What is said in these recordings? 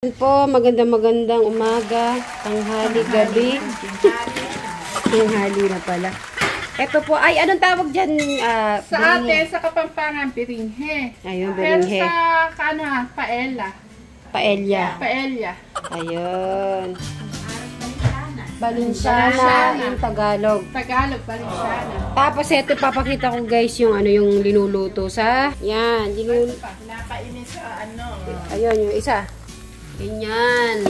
Yan po, magandang umaga, tanghali, gabi. Tanghali na pala. Ito po, ay anong tawag dyan? Sa ate, sa Kapampangan, biringhe. Ayun, biringhe. Pero sa paella. Paella. Ayun. Balinsana in Tagalog. Balinsana. Tapos ito, papakita ko guys yung yung linuluto sa, yan, Napainis sa ayun, yung isa. Ganyan.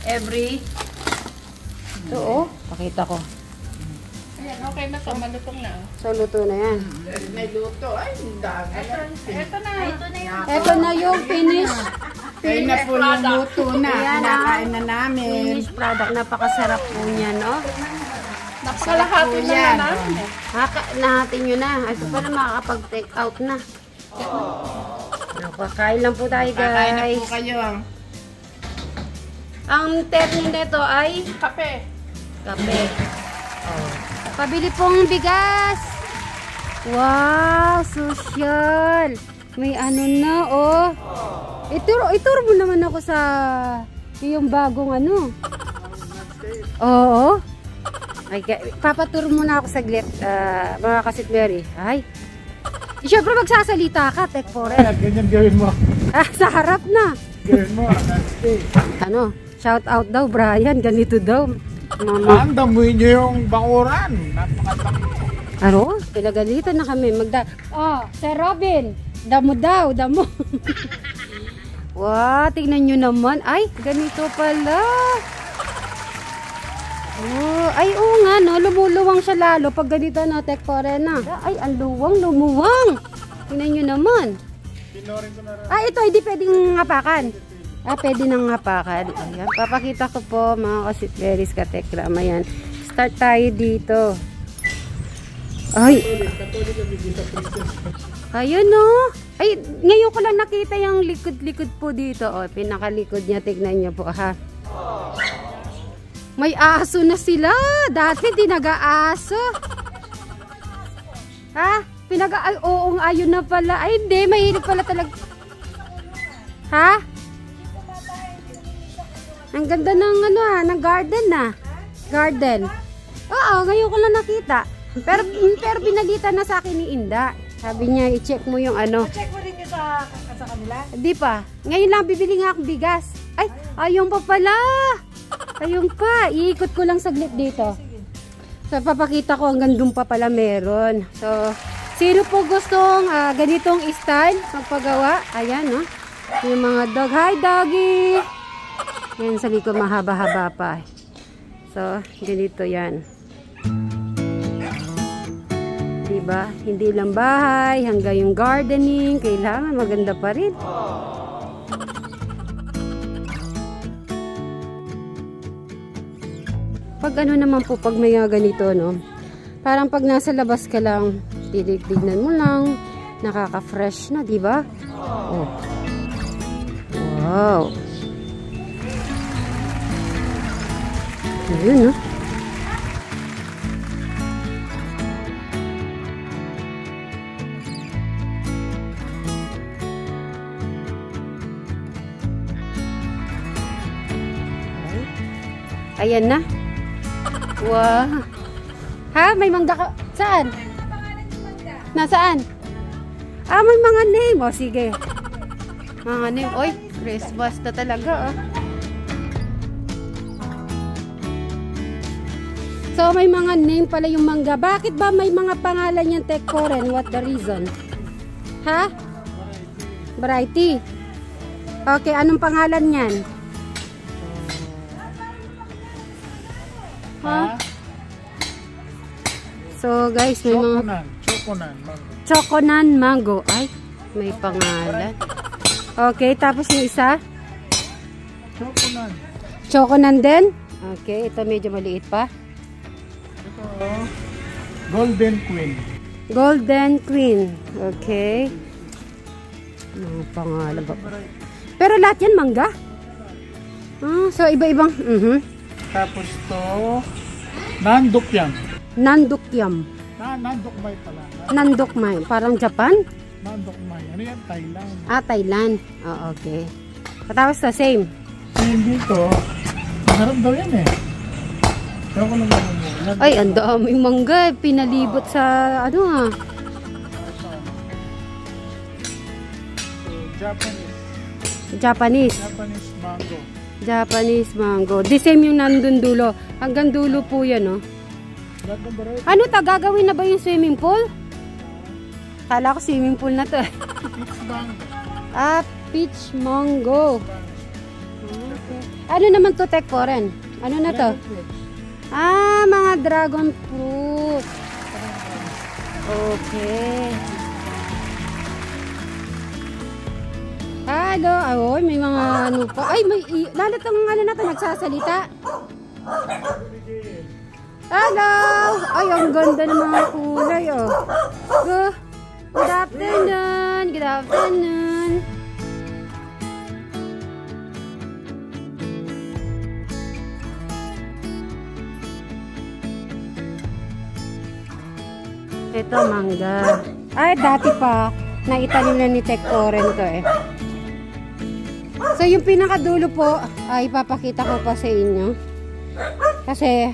Ito oh, pakita ko. Ayan, okay na to, malutong na. So, luto na yan. May luto, ay, dami. Ito na yung finish. Ay na po yung luto na. Kinakain na namin. Finished product. Napakasarap po niya, no? Napakalahati na namin. Lahatin nyo na. Ito pala makakapag-take out na. Kakain lang po tayo, guys. Kakain na po kayo. Ang term nito ay Kape. Oh. Pabili pong bigas. Wow, social. May ano na, oh. Ituro mo naman ako sa yung bagong ano. Oo. Ay, papaturo muna ako saglit, mga kasitberi. Ay. Siyempre magsasalita ka, Tech Forever. Ganyan gawin mo. Sa harap na. Gawin mo, ano? Shout out daw, Brian. Ganito daw. Mama. Damuin nyo yung bakuran. Napakadami. Aro? Pinagalitan na kami. Sir Robin. Damo daw, damo. Wow, tingnan nyo naman. Ay, ganito pala. Oh, ay, oo nga, no. Lumuluwang siya lalo pag ganito na, Tech Corena. Ay, ang lumuwang. Tingnan nyo naman. Ito, hindi pwedeng ngapakan. Pwede nang ngapakan. Ayan, papakita ko po, mga kasitberis, katekrama yan. Start tayo dito. Ay. Ayun, no. Ay, ngayon ko lang nakita yung likod-likod po dito. O, pinakalikod niya. Tignan niyo po, ha. May aso na sila. Dati, di nag-aaso. Ha? Ay, oo, ayun na pala. Ay, hindi. Mahilig pala talaga. Ha? Ang ganda ng, ng garden, na. Garden. Oo, ngayon ko lang nakita. Pero binalita na sa akin ni Inda. Sabi niya, i-check mo yung Check mo rin sa kanila? Di pa. Ngayon lang, bibili nga akong bigas. Ay, ayun pa pala. Ayun pa. Iikot ko lang saglit dito. So, papakita ko hanggang doon pa pala meron. So, sino po gustong ganitong style magpagawa? Ayan, no? Yung mga dog. Hi, doggy! Yan, sa likod mahaba-haba pa. So, ganito yan. Diba? Hindi lang bahay, hanggang yung gardening, kailangan maganda pa rin. Pag ano naman po, pag may ganito, no? Parang pag nasa labas ka lang, titignan mo lang, nakaka-fresh na, diba? Oh. Wow! Ayun, no? Ayan na. Wow. Ha? May mangga ka? Saan? Nasaan? May mga name. O, sige. Mga name. Oy, Christmas na talaga, oh. So, may mga name pala yung mangga. Bakit ba may mga pangalan yung Tech Foreign? What the reason? Ha? Variety. Okay, anong pangalan yan? Ha? So, guys, may mga... Choconan mango. Ay, may pangalan. Okay, tapos yung isa? Choconan din? Okay, ito medyo maliit pa. Ito, Golden Queen. Golden Queen. Okay. Mga pangalan ba? Pero lahat yan mangga? So iba-ibang. Tapos to, Nandukyam. Nandukyam. Nandukmay pala. Nandukmay. Parang Japan? Nandukmay. Ano yan? Thailand. Thailand. Oh, okay. Tapos the same. Ayun dito, masarap daw yan eh. Kaya ko naman mo. Ay, ang daming mangga. Pinalibot sa ano ha. Japanese. Japanese mango. Japanese mango. The same yung nandun dulo. Hanggang dulo po yan, no? Ano to? Gagawin na ba yung swimming pool? Kala ko swimming pool na to. Peach mango. Ah, peach mango. Okay. Ano naman to, Tek Foren? Ano na to? Ah, mga dragon fruit. Okay. Hello. Ay, may mga ano pa. Ay, may lalo tong ano na to nagsasalita. Hello. Ay, ang ganda ng mga kulay, oh. Good afternoon. Good afternoon. Ito, mangga. Ay, dati pa, naitanim na ni Tek Foren to eh. So, yung pinakadulo po, ay ipapakita ko pa sa inyo. Kasi,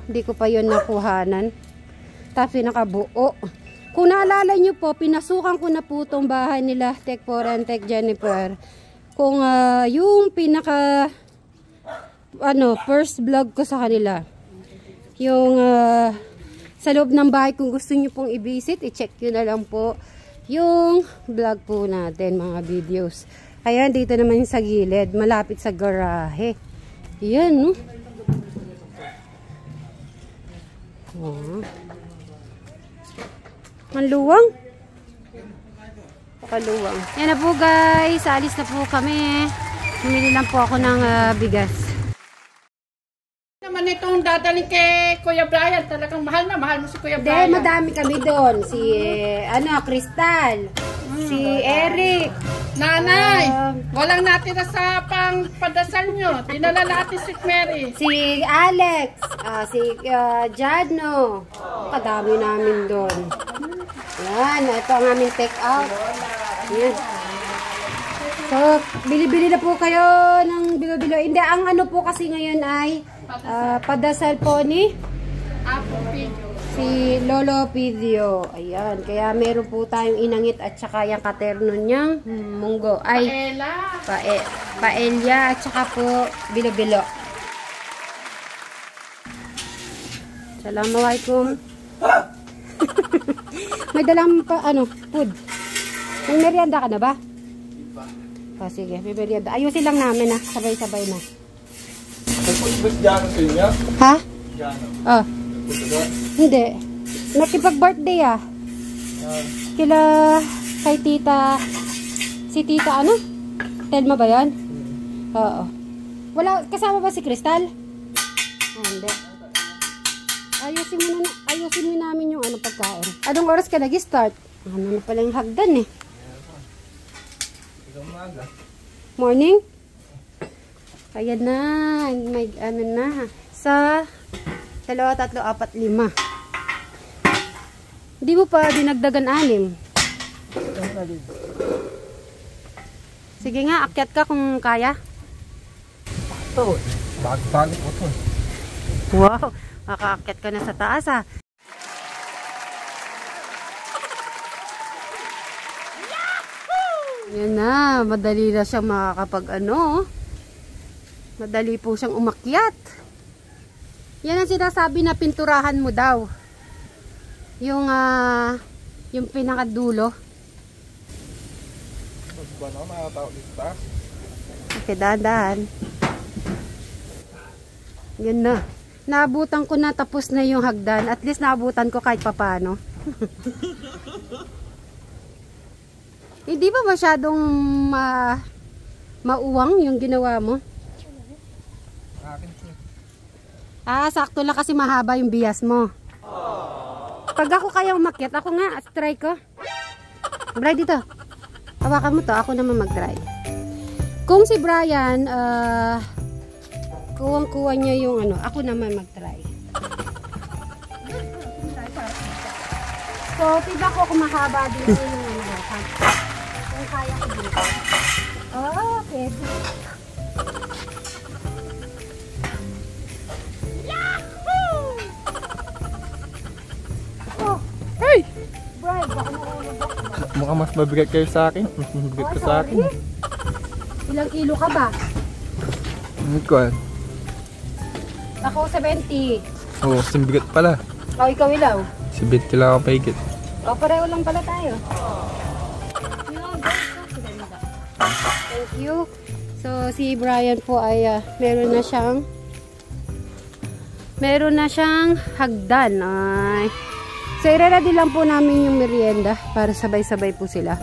di ko pa yun nakuhanan. Tapos, pinakabuo. Kung naalala nyo po, pinasukan ko na po itong bahay nila, Tek Foren, Tek Jennifer. Kung yung pinaka, first vlog ko sa kanila. Yung, sa loob ng bahay, kung gusto nyo pong i-visit, i-check nyo na lang po yung vlog po natin, mga videos. Ayan, dito naman sa gilid, malapit sa garahe. Yan, no? Oh. Maluwang. Pakaluwang. Yan na po, guys. Alis na po kami. Bumili lang po ako ng bigas. Naman itong dadaling kay Kuya Brian, talagang mahal na mahal mo si Kuya Brian. Hindi, madami kami doon. Si, Crystal. Si Eric. Nanay, walang natira sa pangpadasal nyo. Dinala natin si Mary. Si Alex. Si Jadno. Kadami namin doon. Yan, ito ang aming take out. Yan. So, bili-bili na po kayo ng bilo-bilo. Hindi, ang ano po kasi ngayon ay padasal po ni si Lolo Pidio. Ayan, kaya meron po tayong inangit at saka yung katerno niyang munggo. Ay, paella at saka po bilo-bilo. Assalamualaikum. May dalang pa, food. May merienda ka na ba? Sige, may merienda. Ayusin lang namin sabay-sabay na. Ha? Oh. Hindi. Nakipag-birthday kay tita. Si tita ano? Telma ba yan? Oo. Wala, kasama ba si Crystal? Hindi. Ayusin mo namin yung pagkain. Anong oras ka nag-start? Ano na pala yung hagdan eh. Morning? Ayan na. May na. Sa 2, 3, 4, 5. Hindi mo pa dinagdagan 6. Sige nga, akyat ka kung kaya. Ito, bago ko to. Wow, makaakyat ka na sa taas Yan na, madali na siyang makakapag madali po siyang umakyat. Yan ang sinasabi na pinturahan mo daw. Yung pinakadulo. Okay, dahan-dahan. Yan na. Naabutan ko na, tapos na yung hagdan. At least naabutan ko kahit papano. Hindi ba masyadong mauwang yung ginawa mo? Sakto lang kasi mahaba yung bias mo. Pag ako kaya umakyat, ako nga, try ko. Brian, dito. Hawakan mo to, ako naman mag-try. Kung si Brian, kuwang-kuwa niya yung ako naman mag-try. So, tiba ko kung mahaba din yung kung kaya ko dito. Oh, okay. Baka mas mabigat kayo sa akin. Mas mabigat ka sa akin. Ilang kilo ka ba? Ano ko? Ako 70. Oo, mas mabigat pala. O, ikaw ilaw. 70 lang ako paigit. O, pareho lang pala tayo. Thank you. So, si Brian po ay meron na siyang hagdan. Ay. So, i-ready lang po namin yung merienda para sabay-sabay po sila.